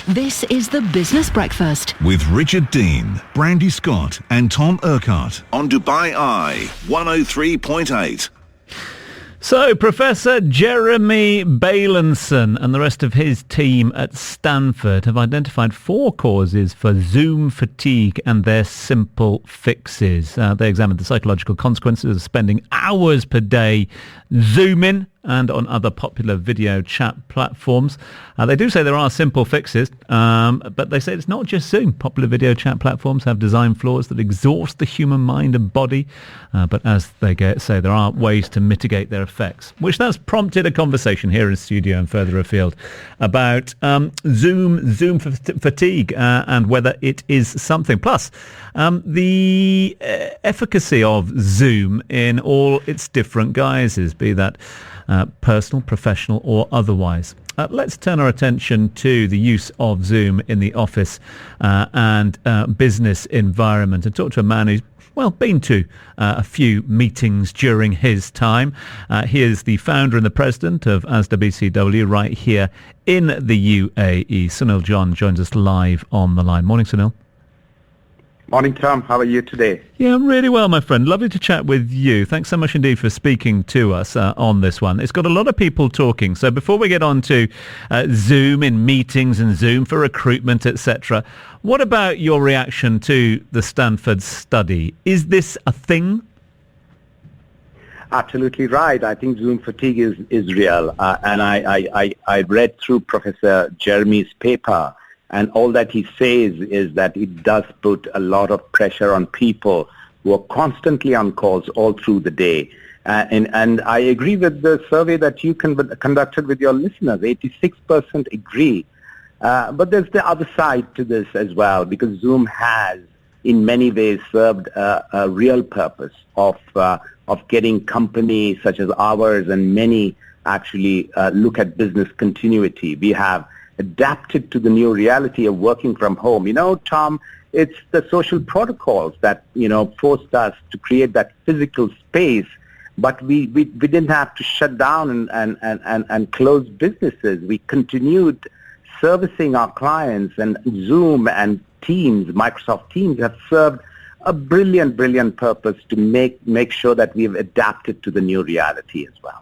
This is the Business Breakfast with Richard Dean, Brandy Scott and Tom Urquhart on Dubai Eye 103.8. So, Professor Jeremy Bailenson and the rest of his team at Stanford have identified 4 causes for Zoom fatigue and their simple fixes. They examined the psychological consequences of spending hours per day Zooming and on other popular video chat platforms. They do say there are simple fixes, but they say it's not just Zoom. Popular video chat platforms have design flaws that exhaust the human mind and body, but as they say, there are ways to mitigate their effects, which that's prompted a conversation here in studio and further afield about Zoom fatigue and whether it is something. Plus, the efficacy of Zoom in all its different guises, be that personal, professional or otherwise. Let's turn our attention to the use of Zoom in the office and business environment and talk to a man who's been to a few meetings during his time. He is the founder and the president of ASDA'A BCW right here in the UAE. Sunil John joins us live on the line. Morning, Sunil. Morning, Tom. How are you today? Yeah, I'm really well, my friend. Lovely to chat with you. Thanks so much indeed for speaking to us on this one. It's got a lot of people talking. So before we get on to Zoom in meetings and Zoom for recruitment, etc., what about your reaction to the Stanford study? Is this a thing? Absolutely right. I think Zoom fatigue is real. And I read through Professor Jeremy's paper. And all that he says is that it does put a lot of pressure on people who are constantly on calls all through the day. And I agree with the survey that you conducted with your listeners. 86% agree. But there's the other side to this as well, because Zoom has, in many ways, served a real purpose of getting companies such as ours and many actually look at business continuity. We have adapted to the new reality of working from home. You know, Tom, it's the social protocols that, forced us to create that physical space, but we didn't have to shut down and close businesses. We continued servicing our clients, and Zoom and Teams, Microsoft Teams, have served a brilliant purpose to make sure that we've adapted to the new reality as well.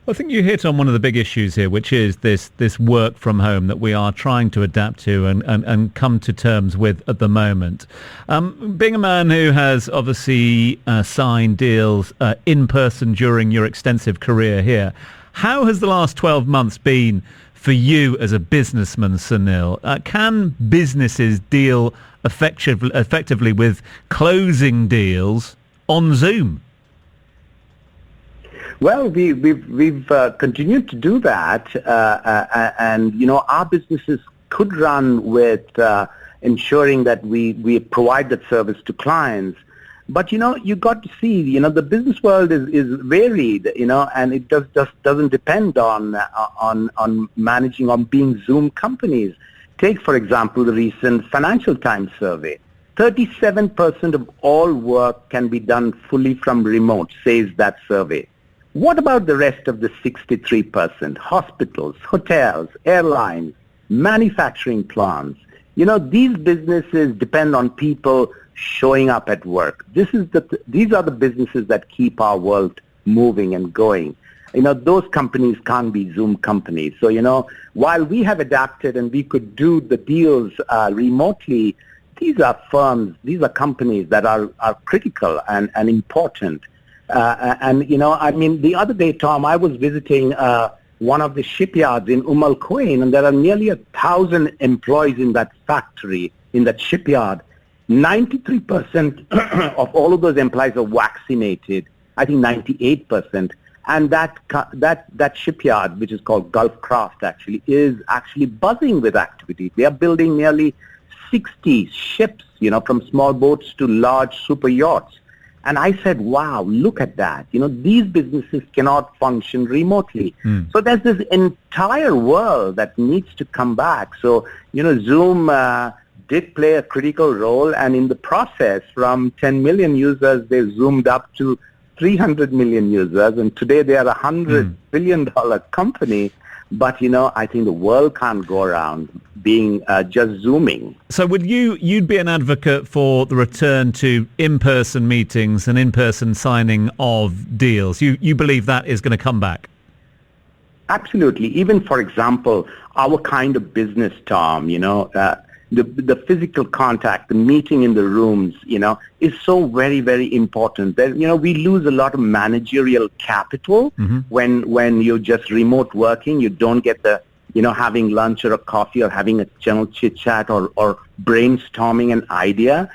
Well, I think you hit on one of the big issues here, which is this work from home that we are trying to adapt to and come to terms with at the moment. Being a man who has obviously signed deals in person during your extensive career here, how has the last 12 months been for you as a businessman, Sunil? Can businesses deal effectively with closing deals on Zoom? Well, we've continued to do that, and our businesses could run with ensuring that we provide that service to clients. But you got to see, the business world is varied, and it doesn't depend on managing, on being Zoom companies. Take, for example, the recent Financial Times survey. 37% of all work can be done fully from remote, says that survey. What about the rest of the 63%? Hospitals, hotels, airlines, manufacturing plants. These businesses depend on people showing up at work. These are the businesses that keep our world moving and going. Those companies can't be Zoom companies. So, while we have adapted and we could do the deals remotely, these are firms, these are companies that are critical and important. The other day, Tom, I was visiting one of the shipyards in Al Quwain, and there are nearly 1,000 employees in that factory, in that shipyard. 93% of all of those employees are vaccinated. I think 98%. And that shipyard, which is called Gulf Craft, actually is buzzing with activity. They are building nearly 60 ships, from small boats to large super yachts. And I said, wow, look at that. These businesses cannot function remotely. So there's this entire world that needs to come back. So, Zoom did play a critical role. And in the process, from 10 million users, they zoomed up to 300 million users. And today they are a $100 billion company. But, I think the world can't go around being just Zooming. So you'd be an advocate for the return to in-person meetings and in-person signing of deals. You believe that is going to come back? Absolutely. Even, for example, our kind of business, Tom, the physical contact, the meeting in the rooms, is so very, very important. That, we lose a lot of managerial capital when you're just remote working. You don't get the, having lunch or a coffee or having a general chit chat or brainstorming an idea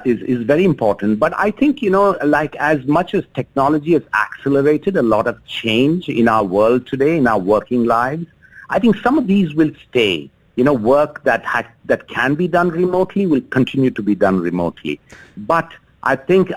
is very important. But I think, like as much as technology has accelerated a lot of change in our world today, in our working lives, I think some of these will stay. Work that can be done remotely will continue to be done remotely. But I think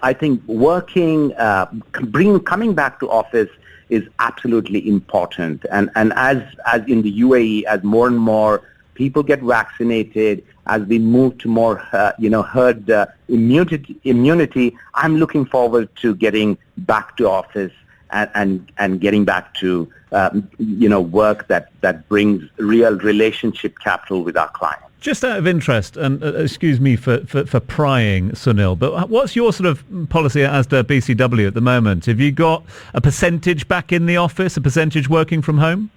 working, coming back to office is absolutely important. And as in the UAE, as more and more people get vaccinated, as we move to more, herd immunity, I'm looking forward to getting back to office and getting back to work that brings real relationship capital with our clients. Just out of interest, and excuse me for prying, Sunil, but what's your sort of policy at ASDA'A BCW at the moment? Have you got a percentage back in the office, a percentage working from home?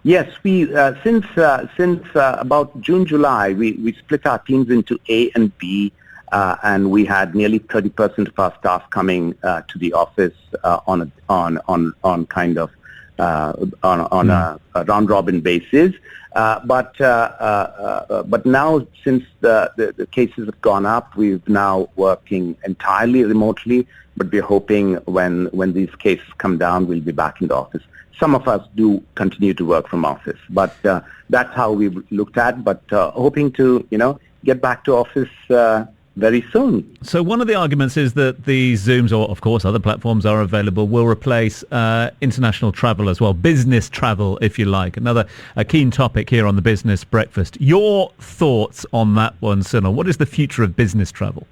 Yes, we since about June, July, we split our teams into A and B. And we had nearly 30% of our staff coming to the office on a round robin basis. But now, since the cases have gone up, we've now working entirely remotely. But we're hoping when these cases come down, we'll be back in the office. Some of us do continue to work from office, but that's how we've looked at. But hoping to get back to office very soon. So one of the arguments is that the Zooms, or of course other platforms are available, will replace international travel as well, business travel, if you like. A keen topic here on the Business Breakfast. Your thoughts on that one, Sunil? What is the future of business travel?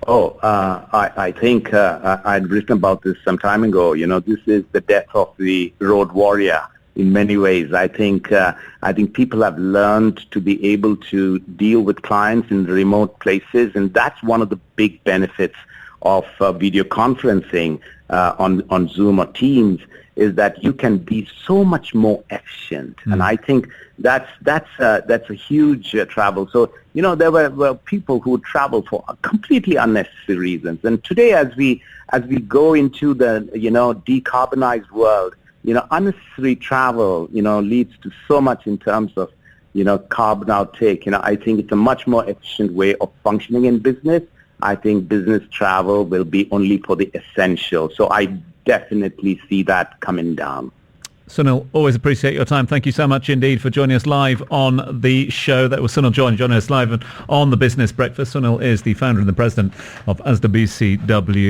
I think I'd written about this some time ago. This is the death of the road warrior. In many ways, I think people have learned to be able to deal with clients in remote places, and that's one of the big benefits of video conferencing on Zoom or Teams, is that you can be so much more efficient. And I think that's a huge travel. So there were people who would travel for completely unnecessary reasons, and today as we go into the decarbonized world, unnecessary travel, leads to so much in terms of, carbon outtake. I think it's a much more efficient way of functioning in business. I think business travel will be only for the essential. So I definitely see that coming down. Sunil, always appreciate your time. Thank you so much indeed for joining us live on the show. That was Sunil John joining us live on the Business Breakfast. Sunil is the founder and the president of ASDA'A BCW.